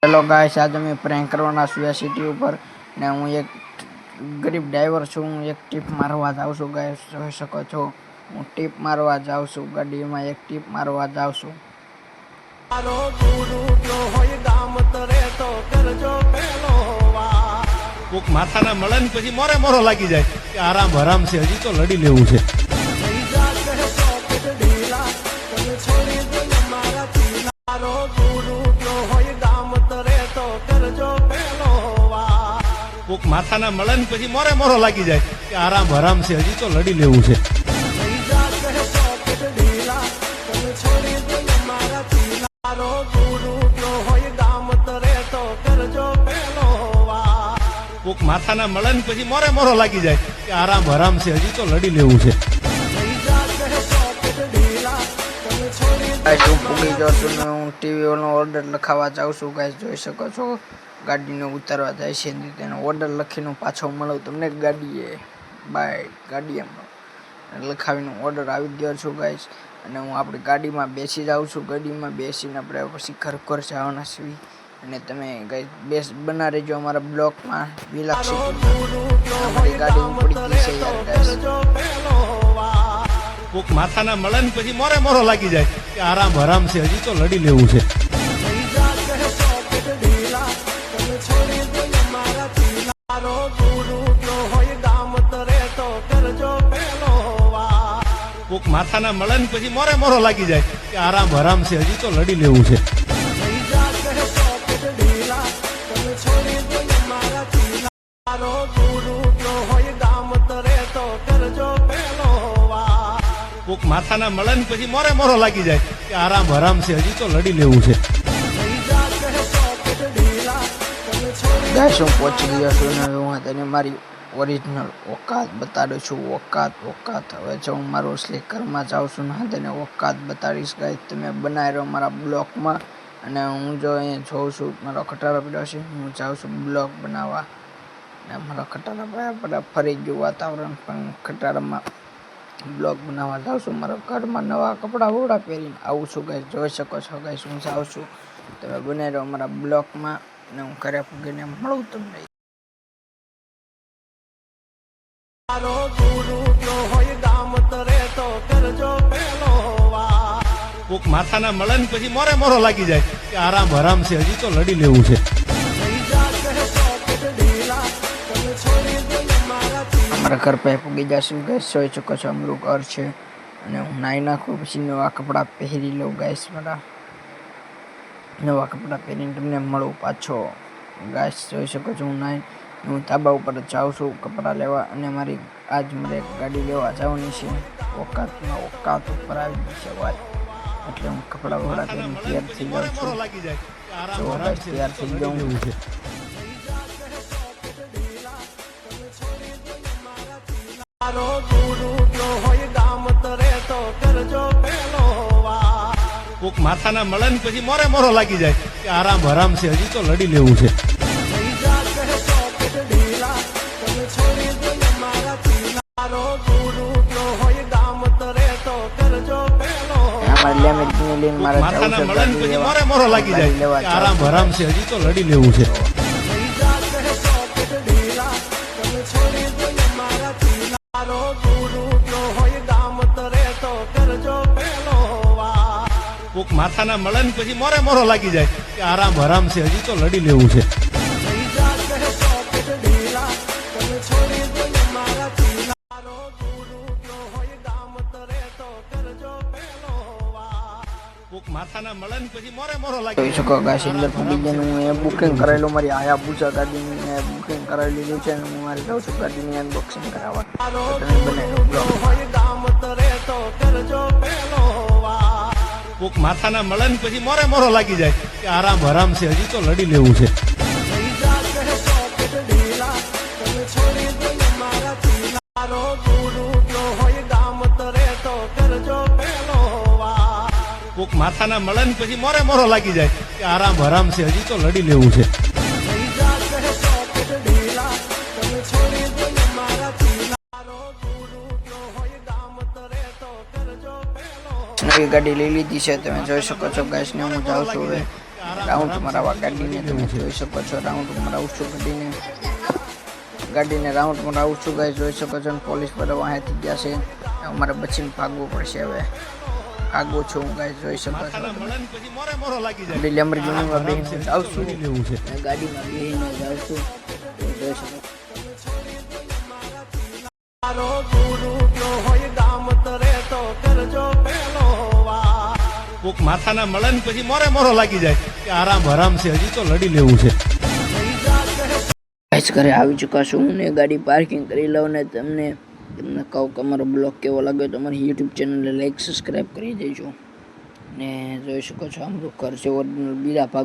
Hello guys, आज मैं prank करवाना છું સિટી ઉપર ને હું એક ગરીબ ડ્રાઈવર છું। હું એક ટીપ મારવા જાઉં છું ગાइस, જોઈ શકો છો। હું ટીપ મારવા જાઉં છું, ગાડીમાં એક ટીપ મારવા જાઉં છું। મારો ગુરુ જો હોય ગામ તરે તો કરજો પેલો વાર। કોક માથાના મળે ને પછી મોરે મોરો લાગી જાય કે આરામ હરામ છે, હજી તો લડી લેવું છે। મારો ગુરુ જો હોય ગામ તરે તો કરજો પેલો વાર। કોક માથાના મળે ને પછી મોરે મોરો લાગી જાય કે આરામ હરામ છે, હજી તો લડી લેવું છે। મારો ગુરુ જો હોય ગામ તરે તો કરજો પેલો વાર। કોક માથાના મળે ને પછી મોરે મોરો લાગી જાય કે આરામ હરામ છે, હજી તો લડી લેવું છે। ગાइस, હું પૂગી જાઉં છું ને હું ટીવી નો ઓર્ડર લખાવા જાઉં છું। ગાइस, જોઈ શકો છો ગાડીને ઉતારવા જાય છે ને તેનો ઓર્ડર લખીને પાછો મળું તમને ગાડીએ બાય ગાડીએ લખાવીને ઓર્ડર આવી ગયો છું ગાइस। અને હું આપણી ગાડીમાં બેસી જાઉં છું। ગાડીમાં બેસીને આપણે પછી ઘર જવાના છીએ અને તમે ગાइस બના રહેજો અમારા બ્લોકમાં। અમારી ગાડી પડી ગઈ છે યાર ગાइस। કોક માથાના મળે ને પછી મોરે મોરો લાગી જાય કે આરામ હરામ છે, હજી તો લડી લેવું છે। મારો ગુરુ જો હોય ગામ તરે તો કરજો પેલો વાર। કોક માથાના મળે ને પછી મોરે મોરો લાગી જાય કે આરામ હરામ છે, હજી તો લડી લેવું છે। મારો ગુરુ જો હોય ગામ તરે તો કરજો પેલો વાર। કોક માથાના મળે ને પછી મોરે મોરો લાગી જાય કે આરામ હરામ છે, હજી તો લડી લેવું છે। ગાइस, હું પહોંચી ગયો છું ને હું તને મારી ઓરિજિનલ ઓકાત બતાડું છું। ઓકાત હવે જો હું મારું સ્લીકરમાં જાઉં છું ને તને ઓકાત બતાડીશ ગાइस। તમે બનાવી રહ્યો મારા બ્લોકમાં અને હું જો અહીંયા જોઉં છું મારો ખટારો પડ્યો છે, હું જાઉં છું બ્લોક બનાવવા ને મારા ખટારા બધા ફરી ગયું વાતાવરણ, પણ ખટારામાં બ્લોગ બનાવવા જાઉં છું। મારા ઘરમાં નવા કપડાં વોડા પહેરીને આવું છું ગાइस, જોઈ શકો છો ગાइस। હું જાઉં છું, તમે બનાવી રહ્યો મારા બ્લોકમાં ને હું ઘરે પૂગીને મળું તમને। મારો ગુરુ જો હોય ગામ તરે તો કરજો પેલો વાર। કોક માથાના મળે ને પછી મોરે મોરો લાગી જાય કે આરામ હરામ છે, હજી તો લડી લેવું છે। અમારા ઘર પાસે પૂગી જશું ગાइस, જોઈ શકો છો અમારું ઘર છે અને હું નાહી નાખું પછી નવા કપડાં પહેરી લઉં ગાइस। મારા નવા કપડાં પહેરીને તમને મળું પાછો ગાइस। જોઈ શકો છો હું ધાબા ઉપર જાઉં છું કપડાં લેવા અને મારી આજ મારે ગાડી લેવા જવાની છે। ઓકાત ઉપર આવી ગઈ છે વાત, એટલે હું કપડાં વપડા પહેરીને તૈયાર થઈ જાઉં છું। જો ગાइस તૈયાર થઈ જાઉં છે। મારો ગુરુ જો હોય ગામ તરે તો કરજો પેલો વાર। કોક માથાના મળે ને પછી મોરે મોરો લાગી જાય કે આરામ હરામ છે, હજી તો લડી લેવું છે। મારો ગુરુ જો હોય ગામ તરે તો કરજો પેલો વાર। માથાના મળે ને પછી મોરે મોરો લાગી જાય કે આરામ હરામ છે, હજી તો લડી લેવું છે। મારો ગુરુ જો હોય ગામ તરે તો કરજો પેલો વાર। કોક માથાના મળે ને પછી મોરે મોરો લાગી જાય કે આરામ હરામ છે, હજી તો લડી લેવું છે। કોક માથાના મળે ને પછી મોરે મોરો લાગી જોઈ શકો ગાइस, અંદર પૂગી જઈને હું એ બુકિંગ કરેલું મારી હાયાબુસા ગાડીની મેં બુકિંગ કરાવી લીધું છે અને હું મારી જાઉં છું ગાડીની અનબોક્સિંગ કરાવવા। તમે બનાવી બ્લોગ ગામ તરે તો કરજો પેલો વાર। કોક માથાના મળે ને પછી મોરે મોરો લાગી જાય કે આરામ હરામ છે, હજી તો લડી લેવું છે। મારો ગુરુ જો હોય ગામ તરે તો કરજો પેલો વાર। કોક માથાના મળે ને પછી મોરે મોરો લાગી જાય કે આરામ હરામ છે, હજી તો લડી લેવું છે। નવી ગાડી લઈ લીધી છે, તમે જોઈ શકો છો ગાइस ને હું જાઉં છું હવે રાઉન્ડ મરાવવા ગાડીને તમે જોઈ શકો છો. રાઉન્ડ મરાવું છું ગાડીને રાઉન્ડ મરાવું છું ગાઈસ, જોઈ શકો છો. પોલીસ વાળા વાહે થઈ ગયા છે. અમારે બચીને ભાગવું પડશે. હવે ભાગું છું હું ગાઈસ, જોઈ શકો છો. લેમ્બોર્ગિનીમાં બેસીને જાઉં છું, ગાડીમાં બેસીને જાઉં છું, જોઈ શકો છો. કોક માથાના મળે ને પછી મોરે લાગી જાય કે આરામ હરામ છે, હજી તો લડી લેવું છે. ગાઈસ ઘરે આવી ચૂકા છું હું ને ગાડી પાર્કિંગ કરી લઉં ને તમને કહું કે અમારો બ્લોગ કેવો લાગ્યો તો અમારી યુટ્યુબ ચેનલને લાઈક સબસ્ક્રાઈબ કરી દેજો. ને જોઈ શકો છો અમારું ઘર છે ઓરિજિનલ બીજા ભાગ